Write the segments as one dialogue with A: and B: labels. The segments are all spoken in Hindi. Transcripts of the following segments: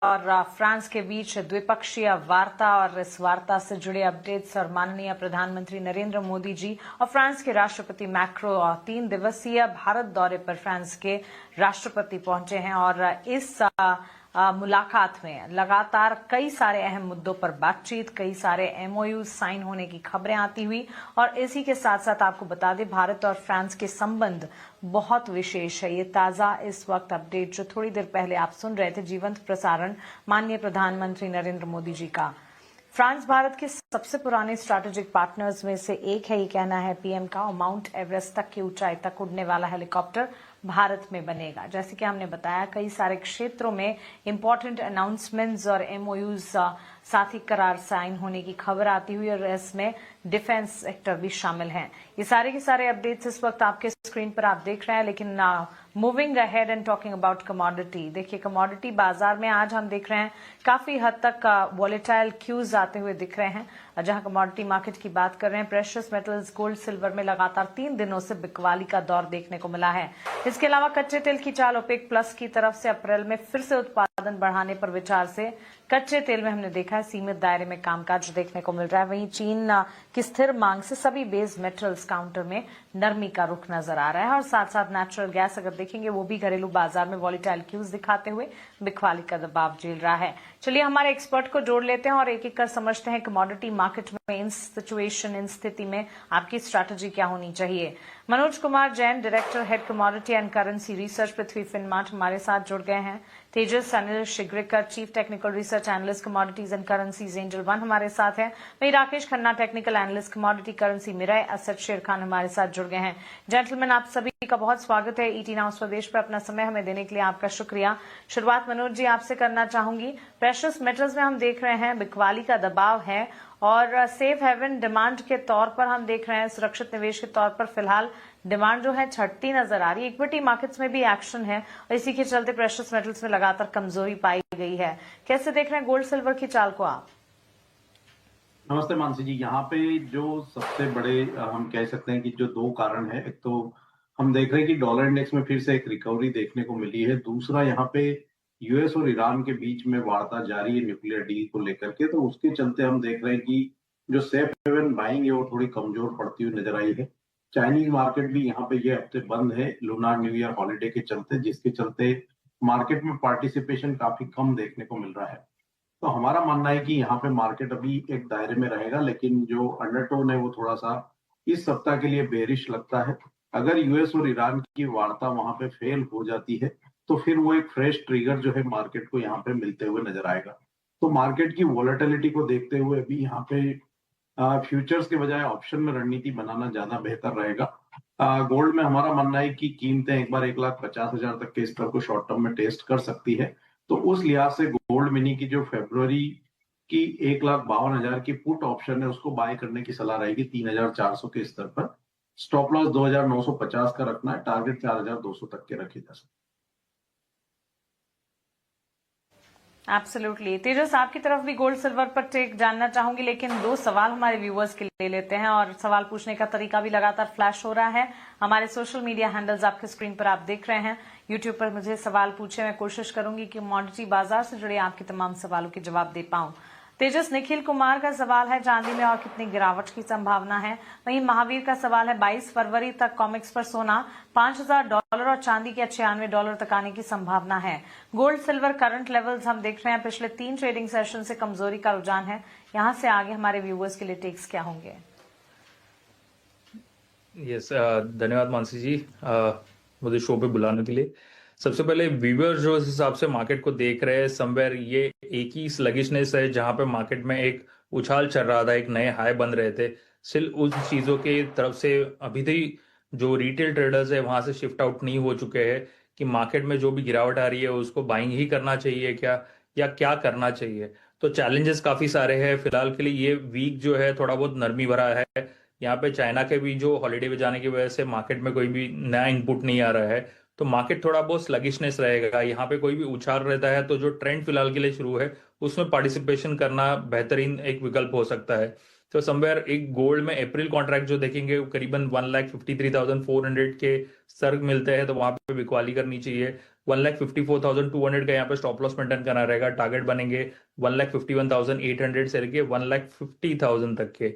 A: और फ्रांस के बीच द्विपक्षीय वार्ता और इस वार्ता से जुड़े अपडेट्स और माननीय प्रधानमंत्री नरेंद्र मोदी जी और फ्रांस के राष्ट्रपति मैक्रो 3 दिवसीय भारत दौरे पर फ्रांस के राष्ट्रपति पहुंचे हैं और इस मुलाकात में लगातार कई सारे अहम मुद्दों पर बातचीत, कई सारे एमओयू साइन होने की खबरें आती हुई और इसी के साथ साथ आपको बता दें भारत और फ्रांस के संबंध बहुत विशेष है। ये ताजा इस वक्त अपडेट जो थोड़ी देर पहले आप सुन रहे थे, जीवंत प्रसारण माननीय प्रधानमंत्री नरेंद्र मोदी जी का। फ्रांस भारत के सबसे पुराने स्ट्रैटेजिक पार्टनर्स में से एक है, ये कहना है पीएम का। और माउंट एवरेस्ट तक की ऊंचाई तक उड़ने वाला हेलीकॉप्टर भारत में बनेगा। जैसे कि हमने बताया, कई सारे क्षेत्रों में इंपॉर्टेंट अनाउंसमेंट्स और एमओयूज साथ ही करार साइन होने की खबर आती हुई और इसमें डिफेंस सेक्टर भी शामिल हैं। ये सारे के सारे अपडेट्स इस वक्त आपके स्क्रीन पर आप देख रहे हैं। लेकिन moving ahead and talking about commodity, देखिए कमोडिटी बाजार में आज हम देख रहे हैं काफी हद तक वॉलेटाइल क्यूज आते हुए दिख रहे हैं। जहां कमोडिटी मार्केट की बात कर रहे हैं, प्रेशियस मेटल्स गोल्ड सिल्वर में लगातार 3 दिनों से बिकवाली का दौर देखने को मिला है। इसके अलावा कच्चे तेल की चाल ओपेक प्लस की तरफ से अप्रैल में फिर से उत्पादन बढ़ाने पर विचार से कच्चे तेल में हमने देखा है सीमित दायरे में कामकाज देखने को मिल रहा है। वहीं चीन की स्थिर मांग से सभी बेस मेटल्स काउंटर में नरमी का रुख नजर आ रहा है और साथ साथ नेचुरल गैस अगर देखेंगे वो भी घरेलू बाजार में वॉलेटाइल क्यूज दिखाते हुए बिकवाली का दबाव झेल रहा है। चलिए हमारे एक्सपर्ट को जोड़ लेते हैं और एक एक कर समझते हैं कमोडिटी मार्केट में इन सिचुएशन, इन स्थिति में आपकी स्ट्रैटेजी क्या होनी चाहिए। Manoj Kumar Jain, director head commodity and currency research Prithvi Finmart हमारे साथ जुड़ गए हैं। Tejas Anil Shigrekar, chief technical research analyst commodities and currencies Angel 1 हमारे साथ हैं। वहीं Rakesh Khanna, technical analyst commodity currency Mirae Asset Sharekhan हमारे साथ जुड़ गए हैं। जेंटलमैन, आप सभी का बहुत स्वागत है ईटी नाउ स्वदेश पर। अपना समय हमें देने के लिए आपका शुक्रिया। शुरुआत मनोज जी आपसे करना चाहूंगी। प्रेशियस मेटल्स में हम देख रहे हैं बिकवाली का दबाव है और सेफ हेवन डिमांड के तौर पर हम देख रहे हैं, सुरक्षित निवेश के तौर पर फिलहाल डिमांड जो है छटती नजर आ रही है। इक्विटी मार्केट्स में भी एक्शन है और इसी के चलते प्रेशियस मेटल्स में लगातार कमजोरी पाई गई है। कैसे देख रहे हैं गोल्ड सिल्वर की चाल को आप?
B: नमस्ते मानसी जी। यहाँ पे जो सबसे बड़े हम कह सकते हैं कि जो 2 कारण है, एक तो हम देख रहे हैं कि डॉलर इंडेक्स में फिर से एक रिकवरी देखने को मिली है। दूसरा, यहाँ पे यूएस और ईरान के बीच में वार्ता जारी है न्यूक्लियर डील को लेकर के, तो उसके चलते हम देख रहे हैं कि जो सेफ हेवन बाइंग है वो थोड़ी कमजोर पड़ती हुई नजर आई है। चाइनीज मार्केट भी यहाँ पे ये हफ्ते बंद है लूनार न्यू ईयर हॉलीडे के चलते, जिसके चलते मार्केट में पार्टिसिपेशन काफी कम देखने को मिल रहा है। तो हमारा मानना है कि यहाँ पे मार्केट अभी एक दायरे में रहेगा, लेकिन जो अंडरटोन है वो थोड़ा सा इस सप्ताह के लिए बेरिश लगता है। अगर यूएस और ईरान की वार्ता वहां पे फेल हो जाती है तो फिर वो एक फ्रेश ट्रिगर जो है मार्केट को यहाँ पे मिलते हुए नजर आएगा। तो मार्केट की वॉलेटिलिटी को देखते हुए अभी यहाँ पे फ्यूचर्स के बजाय ऑप्शन में रणनीति बनाना ज्यादा बेहतर रहेगा। गोल्ड में हमारा मानना है कि कीमतें एक बार 1,50,000 तक के स्तर को शॉर्ट टर्म में टेस्ट कर सकती है। तो उस लिहाज से गोल्ड मिनी की जो फरवरी की 1,52,000 की पुट ऑप्शन है उसको बाय करने की सलाह रहेगी 3,400 के स्तर पर। स्टॉप लॉस 2,950 का रखना है, टारगेट 4,200 तक के रखे जा सकते।
A: एब्सोल्युटली। तेजस, आपकी तरफ भी गोल्ड सिल्वर पर टेक जानना चाहूंगी, लेकिन 2 सवाल हमारे व्यूअर्स के ले लेते हैं और सवाल पूछने का तरीका भी लगातार फ्लैश हो रहा है। हमारे सोशल मीडिया हैंडल्स आपके स्क्रीन पर आप देख रहे हैं। यूट्यूब पर मुझे सवाल पूछे, मैं कोशिश करूंगी कि कमोडिटी बाजार से जुड़े आपके तमाम सवालों के जवाब दे पाऊं। तेजस, निखिल कुमार का सवाल है चांदी में और कितनी गिरावट की संभावना है। वहीं महावीर का सवाल है 22 फरवरी तक कॉमिक्स पर सोना $5,000 और चांदी के $96 तक आने की संभावना है। गोल्ड सिल्वर करंट लेवल्स हम देख रहे हैं, पिछले 3 ट्रेडिंग सेशन से कमजोरी का रुझान है। यहां से आगे हमारे व्यूअर्स के लिए टेक्स क्या होंगे?
C: यस, धन्यवाद मानसी जी मुझे शो पे बुलाने के लिए। सबसे पहले व्यूअर्स जो इस हिसाब से मार्केट को देख रहे हैं, समवेयर ये एक ही स्लगिशनेस है जहां पे मार्केट में एक उछाल चल रहा था, एक नए हाई बन रहे थे। स्टिल उस चीजों के तरफ से अभी भी जो रिटेल ट्रेडर्स है वहां से शिफ्ट आउट नहीं हो चुके हैं कि मार्केट में जो भी गिरावट आ रही है उसको बाइंग ही करना चाहिए क्या या क्या करना चाहिए। तो चैलेंजेस काफी सारे हैं फिलहाल के लिए। ये वीक जो है थोड़ा बहुत नरमी भरा है। यहाँ पे चाइना के भी जो हॉलीडे पे जाने की वजह से मार्केट में कोई भी नया इनपुट नहीं आ रहा है, तो मार्केट थोड़ा बहुत स्लगिशनेस रहेगा। यहाँ पे कोई भी उछाल रहता है तो जो ट्रेंड फिलहाल के लिए शुरू है उसमें पार्टिसिपेशन करना बेहतरीन एक विकल्प हो सकता है। तो समवेयर एक गोल्ड में अप्रैल कॉन्ट्रैक्ट जो देखेंगे करीबन 1,53,400 के स्तर मिलते हैं, तो वहां पे बिकवाली करनी चाहिए। 1,54,200 का यहाँ पे स्टॉप लॉस मेंटेन करना रहेगा। टारगेट बनेंगे 1,51,800 से लेके 1,50,000 तक के।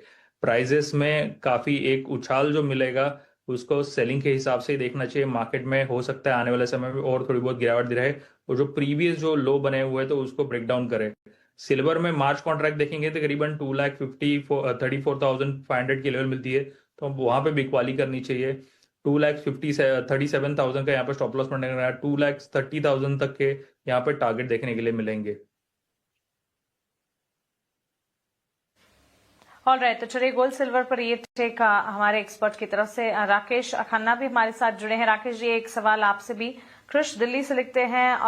C: प्राइजेस में काफी एक उछाल जो मिलेगा उसको सेलिंग के हिसाब से ही देखना चाहिए। मार्केट में हो सकता है आने वाले समय में और थोड़ी बहुत गिरावट दिख रहे और जो प्रीवियस जो लो बने हुए तो उसको ब्रेक डाउन करे। सिल्वर में मार्च कॉन्ट्रैक्ट देखेंगे तकरीबन 2,34,500 की लेवल मिलती है, तो वहां पे बिकवाली करनी चाहिए। 2,37,000 का यहाँ पे स्टॉप लॉस पड़ने का है। 2,30,000 तक के यहाँ पे टारगेट देखने के लिए मिलेंगे।
A: ऑल राइट, तो चलिए गोल्ड सिल्वर पर ये टेक हमारे एक्सपर्ट की तरफ से। राकेश खन्ना भी हमारे साथ जुड़े हैं। राकेश जी, एक सवाल आपसे भी। कृष दिल्ली से लिखते हैं,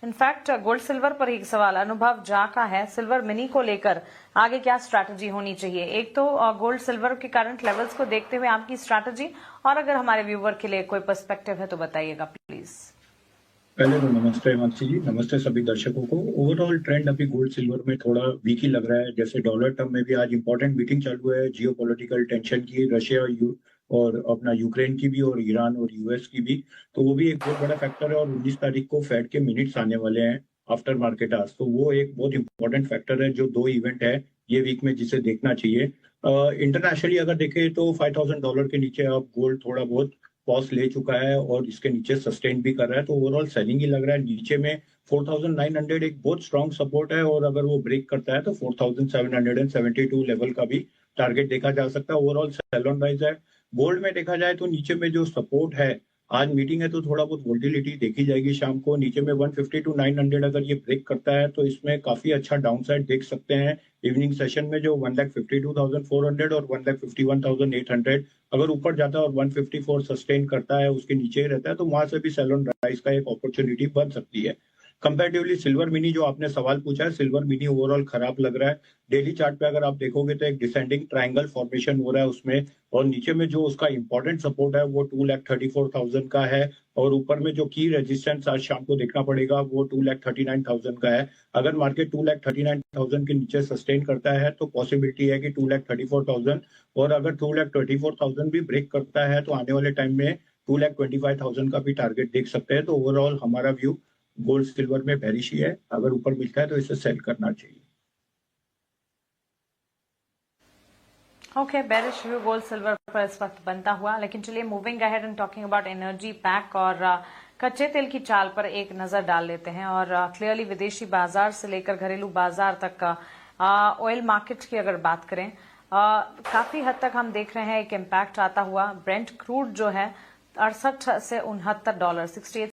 A: इनफैक्ट गोल्ड सिल्वर पर ही एक सवाल अनुभव झा का है, सिल्वर मिनी को लेकर आगे क्या स्ट्रैटेजी होनी चाहिए? एक तो गोल्ड सिल्वर के करंट लेवल्स को देखते हुए आपकी स्ट्रैटेजी, और अगर हमारे व्यूवर के लिए कोई पर्सपेक्टिव है तो बताइएगा प्लीज।
D: पहले तो नमस्ते हिमांशी जी, नमस्ते सभी दर्शकों को। ओवरऑल ट्रेंड अभी गोल्ड सिल्वर में थोड़ा वीक ही लग रहा है। जैसे डॉलर टर्म में भी आज इंपॉर्टेंट मीटिंग चालू है जियोपॉलिटिकल टेंशन की, रशिया और अपना यूक्रेन की भी, और ईरान और यूएस की भी, तो वो भी एक बहुत बड़ा फैक्टर है। और 19 तारीख को फेड के मिनट्स आने वाले हैं आफ्टर मार्केट आज, तो वो एक बहुत इंपॉर्टेंट फैक्टर है। जो दो इवेंट है ये वीक में जिसे देखना चाहिए। इंटरनेशनली अगर देखें तो $5,000 के नीचे अब गोल्ड थोड़ा बहुत पॉज ले चुका है और इसके नीचे सस्टेन भी कर रहा है, तो ओवरऑल सेलिंग ही लग रहा है। नीचे में 4,900 एक बहुत स्ट्रॉन्ग सपोर्ट है, और अगर वो ब्रेक करता है तो 4,772 लेवल का भी टारगेट देखा जा सकता है। ओवरऑल सेल ऑन राइज है। गोल्ड में देखा जाए तो नीचे में जो सपोर्ट है, आज मीटिंग है तो थोड़ा बहुत वोल्टिलिटी देखी जाएगी शाम को। नीचे में 150 to 900 अगर ये ब्रेक करता है तो इसमें काफी अच्छा डाउनसाइड देख सकते हैं इवनिंग सेशन में, जो 1,52,400 और 1,51,800 अगर ऊपर जाता है और 154 सस्टेन करता है, उसके नीचे ही रहता है, तो वहां से भी सेल ऑन राइज का एक अपॉर्चुनिटी बन सकती है। कंपैरेटिवली सिल्वर मिनी जो आपने सवाल पूछा है, सिल्वर मिनी ओवरऑल खराब लग रहा है। डेली चार्ट पे अगर आप देखोगे तो एक डिसेंडिंग ट्रायंगल फॉर्मेशन हो रहा है उसमें, और नीचे में जो उसका इंपॉर्टेंट सपोर्ट है वो 2,34,000 का है, और ऊपर में जो की रेजिस्टेंस आज शाम को देखना पड़ेगा वो 2,39,000 का है। अगर मार्केट 2,39,000 के नीचे सस्टेन करता है तो पॉसिबिलिटी है कि 2,34,000, और अगर 2,24,000 भी ब्रेक करता है तो आने वाले टाइम में 2,25,000 का भी टारगेट देख सकते हैं। तो ओवरऑल हमारा व्यू गोल्ड सिल्वर में बेरिश ही है। अगर ऊपर मिलता है तो इसे सेल करना चाहिए।
A: Okay, bearish view gold silver पर इस वक्त बनता हुआ। लेकिन चलिए moving ahead and talking about energy pack और कच्चे तेल की चाल पर एक नजर डाल लेते हैं। और क्लियरली विदेशी बाजार से लेकर घरेलू बाजार तक ऑयल मार्केट की अगर बात करें, काफी हद तक हम देख रहे हैं एक इम्पैक्ट आता हुआ। ब्रेंट क्रूड जो है $68 से $69, 68